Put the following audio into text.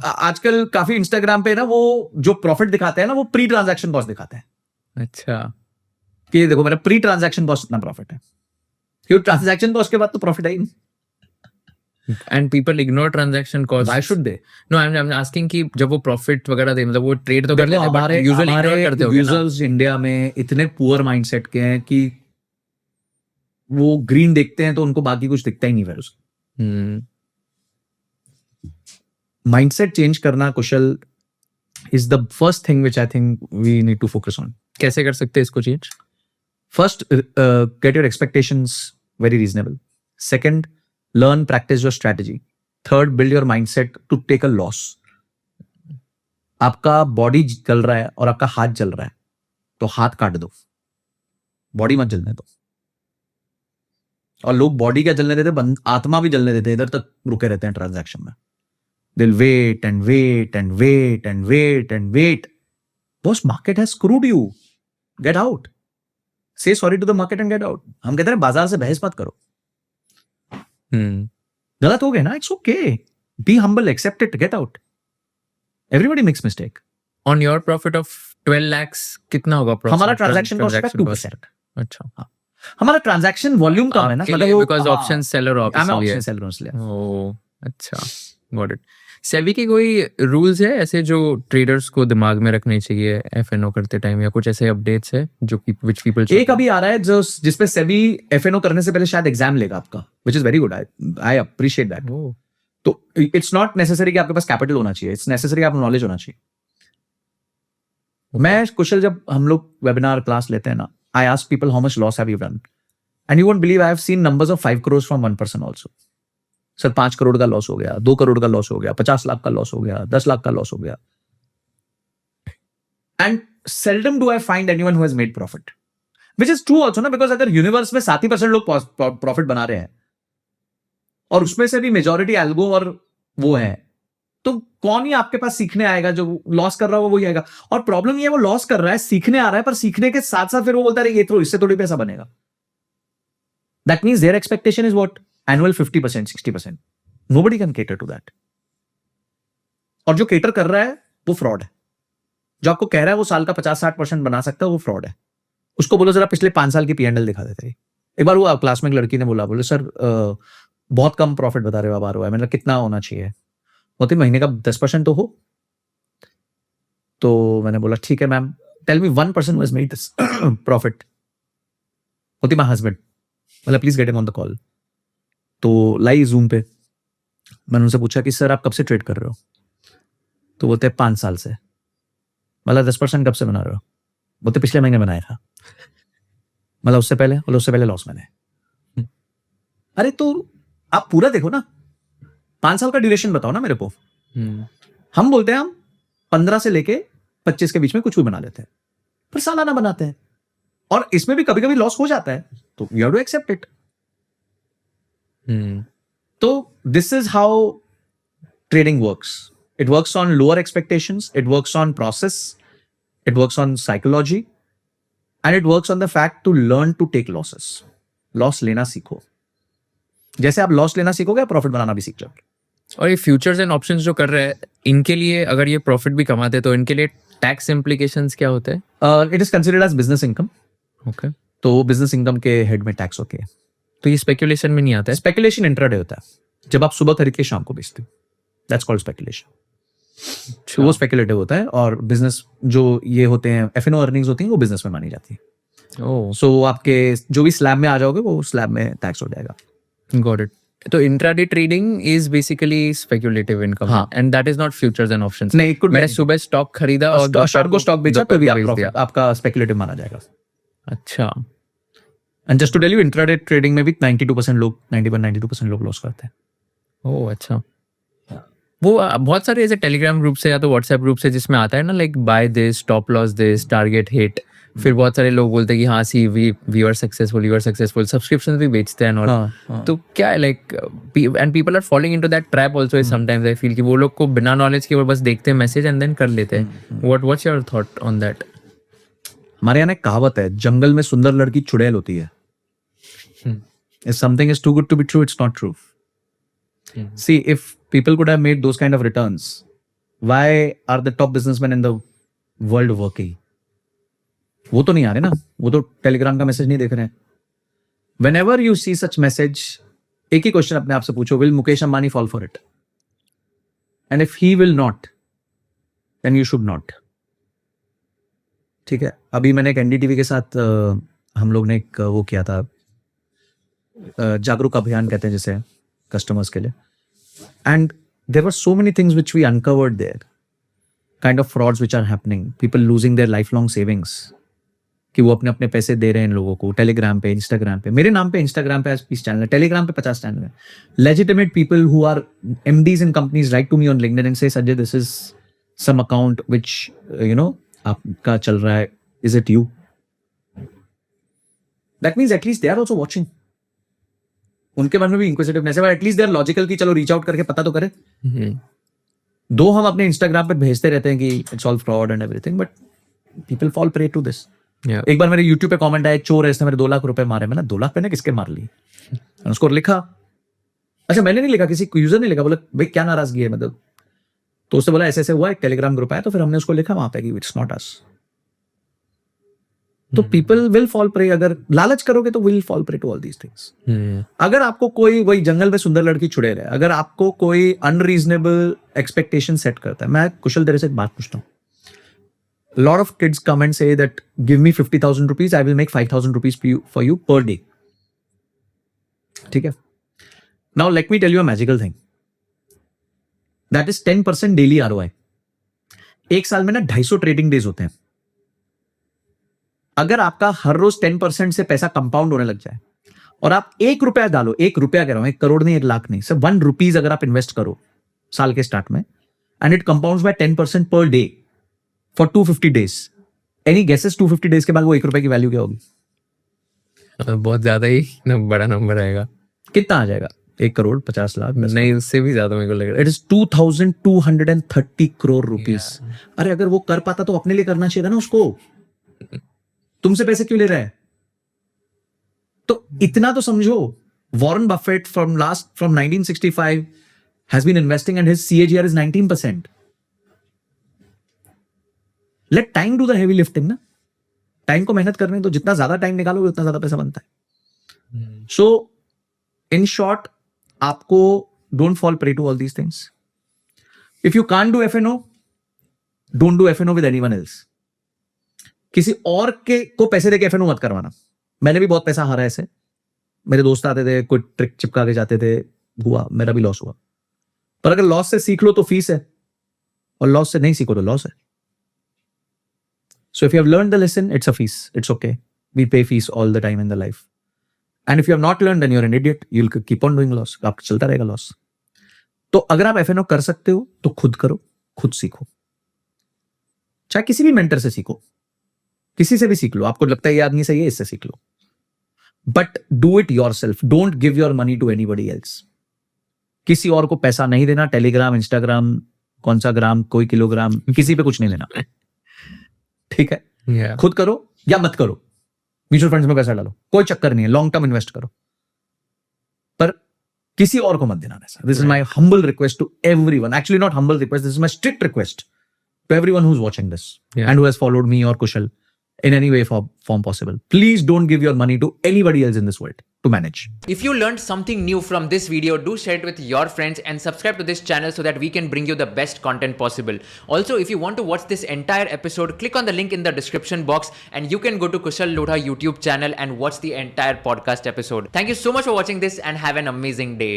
आजकल काफी इंस्टाग्राम पे ना वो जो प्रॉफिट दिखाते हैं ना वो प्री ट्रांजैक्शन कॉस्ट दिखाते हैं अच्छा कि ये देखो मेरा प्री ट्रांजैक्शन कॉस्ट इतना प्रॉफिट है, क्योंकि ट्रांजैक्शन कॉस्ट के बाद तो प्रॉफिट है ही नहीं. And people ignore transaction cost. Why should they? No I am asking कि जब वो प्रॉफिट वगैरह दे मतलब वो ट्रेड तो कर देखो लेते हैं हमारे बट यूजुअली इग्नोर हमारे करते होगे ना. यूजर्स इंडिया में इतने पुअर माइंडसेट के हैं कि वो ग्रीन देखते हैं तो उनको बाकी कुछ दिखता ही नहीं फिर उसका. हम्म. माइंडसेट चेंज करना Kushal is the first thing which I think we need to focus on. कैसे कर सकते हैं इसको change? First, get your expectations very reasonable. Second, learn, practice your strategy. Third, build your mindset to take a loss. आपका body जल रहा है और आपका हाथ जल रहा है तो हाथ काट दो, बॉडी मत जलने दो. और लोग बॉडी क्या जलने देते, आत्मा भी जलने देते, इधर तक रुके रहते हैं ट्रांजैक्शन में. They'll wait and wait and wait and wait and wait. Boss, market has screwed you. Get out. Say sorry to the market and get out. हम कहते हैं बाजार से बहस मत करो. गलत हो गया ना, it's okay. Be humble, accept it, get out. Everybody makes mistake. On your profit of 12 lakhs कितना होगा प्रॉफिट? हमारा ट्रांजैक्शन कॉस्ट है 2%. अच्छा. हाँ. हमारा ट्रांजैक्शन वॉल्यूम कम है ना, because option seller I'm option option seller इसलिए. ओह अच्छा, गॉट इट. सेबी के कोई रूल्स है ऐसे जो ट्रेडर्स को दिमाग में रखने चाहिए एफएनओ करते टाइम, या कुछ ऐसे अपडेट्स है जो कि व्हिच पीपल? एक अभी आ रहा है जो जिसपे सेबी एफएनओ करने से पहले शायद एग्जाम लेगा आपका, which is very good. I appreciate that. तो इट्स नॉट नेसेसरी कि आपके पास कैपिटल होना चाहिए, इट्स नेसेसरी आपको नॉलेज होना चाहिए. मैं कुशल जब हम लोग वेबिनार क्लास लेते हैं ना, I ask people how much loss have you done, and you won't believe I have seen numbers of 5 crores from one person also. Sir 5 crore का लॉस हो गया, 2 करोड़ का लॉस हो गया, 50 लाख का लॉस हो गया, 10 लाख का लॉस हो गया. And seldom do I find anyone who has made profit, which is true also ना, because अगर यूनिवर्स में 7% लोग प्रॉफिट बना रहे हैं और उसमें से भी मेजॉरिटी एल्गो और वो है, तो कौन ही आपके पास सीखने आएगा? जो लॉस कर रहा हो वही आएगा. और प्रॉब्लम ये है वो लॉस कर रहा है, सीखने आ रहा है, पर सीखने के साथ साथ फिर वो बोलता है ये तो इससे थोड़ी पैसा बनेगा. That means their expectation is what? Annual 50%, 60%. Nobody can cater to that. और जो केटर कर रहा है वो फ्रॉड है. जो आपको कह रहा है वो साल का 50-60% बना सकता है, वो फ्रॉड है. उसको बोलो जरा पिछले 5 साल की P&L दिखा देते. एक बार वो क्लास में एक लड़की ने बोले सर बहुत कम प्रॉफिट बता रहे हो आप ROI. मैंने कितना होना चाहिए? बोलती महीने का 10% तो हो. तो मैंने बोला ठीक है ma'am, tell me 1% was made this profit. बोलती माय हस्बैंड. मतलब please get him on the call. तो लाई जूम पे. मैंने उनसे पूछा कि सर आप कब से ट्रेड कर रहे हो? तो बोलते 5 साल से. मतलब 10% कब से बना रहे हो? बोलते पिछले महीने बनाया था. मतलब उससे पहले लॉस मैंने. अरे तो आप पूरा देखो ना, 5 साल का ड्यूरेशन बताओ ना मेरे को. हम बोलते हैं हम 15 से लेके 25 के बीच में कुछ भी बना लेते हैं, पर सालाना बनाते हैं. और इसमें भी कभी कभी लॉस हो जाता है, तो you have to accept it. तो this is how trading works. It works on lower expectations, it works on process, it works on psychology, and it works on the fact to learn to take losses. Loss लेना सीखो. जैसे आप loss लेना सीखोगे, profit बनाना भी सीख जाओगे. और ये फ्यूचर्स एंड ऑप्शंस जो कर रहे हैं, इनके लिए अगर ये प्रॉफिट भी कमाते हैं तो इनके लिए टैक्स इम्प्लीकेशंस क्या होते हैं? It is considered as business income. Okay. तो बिजनेस इनकम के हेड में टैक्स होके. तो ये स्पेकुलेशन में नहीं आता है? स्पेकुलेशन इंट्राडे होता है, जब आप सुबह खरीद के शाम को बेचते हो. That's called speculation. तो वो स्पेकुलेटिव होता है. और बिजनेस जो ये होते हैं एफएनओ अर्निंग्स होती हैं, वो बिजनेस में मानी जाती है. सो आपके जो भी स्लैब में आ जाओगे वो स्लैब में टैक्स हो जाएगा. Got it. तो intraday trading is basically speculative income, and that is not futures and options. नहीं, मैंने सुबह स्टॉक खरीदा और शाम को स्टॉक बेचा तो भी आपका स्पेकुलेटिव माना जाएगा. अच्छा. And just to tell you, intraday trading में भी 92% लोग 92% लोग लॉस करते हैं. ओह अच्छा. वो बहुत सारे ऐसे टेलीग्राम ग्रुप से या तो व्हाट्सएप ग्रुप से जिसमें आता है ना, like buy this, stop loss this, target hit. फिर बहुत सारे लोग बोलते हैं कि हाँ see we are successful, subscription भी बेचते हैं. और तो क्या है like, and people are falling into that trap also. Sometimes I feel कि वो लोग को बिना नॉलेज के वो बस देखते हैं मैसेज एंड देन कर लेते हैं. What's your thought on that? हमारे यहाँ एक कहावत है, जंगल में सुंदर लड़की चुड़ैल होती है. If something is too good to be true, it's not true. See, if people could have made those kind of returns Why are the top businessmen in the world working? वो तो नहीं आ रहे ना, वो तो टेलीग्राम का message नहीं देख रहे हैं. Whenever you see such message, एक ही क्वेश्चन अपने आप से पूछो, will Mukesh Ambani fall for it? And if he will not, then you should not. ठीक है. अभी मैंने एक NDTV के साथ हम लोग ने एक वो किया था, जागरूक अभियान कहते हैं जिसे कस्टमर्स के लिए. And there were so many things which we uncovered there. Kind of frauds which are happening. People losing their lifelong savings. कि वो अपने अपने पैसे दे रहे हैं इन लोगों को टेलीग्राम पे, इंस्टाग्राम पे. मेरे नाम पे इंस्टाग्राम पे 20 चैनल है, टेलीग्राम पे 50 चैनल है. Legitimate people who are MDs in companies write to me on LinkedIn and say Sanjay this is some account which you know आपका चल रहा है, is it you? That means at least they are also watching. उनके मन में भी inquisitiveness है, but at least they are logical कि चलो रीच आउट करके पता तो करे. दो हम अपने इंस्टाग्राम पे भेजते रहते हैं कि it's all fraud and everything, but people fall prey to this. Yeah. एक बार मेरे YouTube पे कमेंट आया, चोर है इसने मेरे 2 लाख रुपए मारे. मैंने 2 लाख मैंने किसके मार लिए? मैंने उसको लिखा. अच्छा मैंने नहीं लिखा, किसी यूजर ने लिखा, बोला भाई क्या नाराजगी है मतलब. तो उससे बोला ऐसे ऐसे हुआ, एक टेलीग्राम ग्रुप आया, तो फिर हमने उसको लिखा वहां पे कि इट्स नॉट अस. तो पीपल विल फॉल प्रे. अगर लालच करोगे तो will fall prey to all these things. अगर आपको कोई वही जंगल में सुंदर लड़की छुड़े रहे, अगर आपको कोई अनरीजनेबल एक्सपेक्टेशन सेट करता है. मैं कुशल तेरे से एक बात पूछता हूँ. A lot of kids come and say that give me 50,000 rupees, I will make 5,000 rupees for you per day. ठीक है. Now let me tell you a magical thing. That is 10% daily ROI. एक साल में ना 250 trading days होते हैं. अगर आपका हर रोज 10% से पैसा कंपाउंड होने लग जाए और आप 1 रुपया डालो, 1 रुपया कह रहा हूं, 1 करोड़ नहीं, 1 लाख नहीं, सिर्फ 1 रुपीज अगर आप इन्वेस्ट करो साल के स्टार्ट में, एंड इट कंपाउंड्स बाय 10% पर day for 250 days. Any guesses 250 days के बाद वो 1 रुपए की वैल्यू क्या होगी? बहुत ज्यादा ही बड़ा नंबर आएगा. कितना आ जाएगा? 1 करोड़ 50 लाख? नहीं, उससे भी ज्यादा मेरे को लग रहा है. It is 2230 crore rupees. अरे अगर वो कर पाता तो अपने लिए करना चाहिए था ना उसको. तुमसे पैसे क्यों ले रहा है? तो इतना तो समझो. Warren Buffett from 1965 has been investing and his CAGR is 19%. Let time do the heavy lifting ना. टाइम को मेहनत करने तो जितना ज्यादा टाइम निकालोगे उतना ज्यादा पैसा बनता है. सो इन शॉर्ट, आपको don't fall prey to all these things. If you can't do FNO, don't do FNO with anyone else. किसी और के को पैसे देके FNO मत करवाना. मैंने भी बहुत पैसा हारा ऐसे. मेरे दोस्त आते थे, कोई ट्रिक चिपका के जाते थे, हुआ, मेरा भी लॉस हुआ. पर अगर लॉस से सीख लो तो फीस है, और लॉस से नहीं सीखो तो लॉस है. So if you have learned the lesson, it's a fees. It's okay. We pay fees all the time in the life. And if you have not learned, then you're an idiot. You'll keep on doing loss. आपका चलता रहेगा loss. तो अगर आप FNO कर सकते हो तो खुद करो, खुद सीखो. चाहे किसी भी मेंटर से सीखो, किसी से भी सीख लो. आपको लगता है ये आदमी सही है, इससे सीख लो. But do it yourself. Don't give your money to anybody else. किसी और को पैसा नहीं देना. टेलीग्राम, इंस्टाग्राम, कौन सा ग्राम, कोई किलोग्राम, किसी पे कुछ नहीं देना. ठीक है. खुद करो या मत करो. म्यूचुअल फंड्स में पैसा डालो, कोई चक्कर नहीं है. लॉन्ग टर्म इन्वेस्ट करो, पर किसी और को मत देना पैसा. This is my humble request to everyone. Actually not humble request, this is my strict request to everyone who is watching this and who has followed me और कुशल in any way form possible. Please don't give your money to anybody else in this world to manage. If you learned something new from this video, do share it with your friends and subscribe to this channel so that we can bring you the best content possible. Also, if you want to watch this entire episode, click on the link in the description box and you can go to Kushal Lodha YouTube channel and watch the entire podcast episode. Thank you so much for watching this and have an amazing day.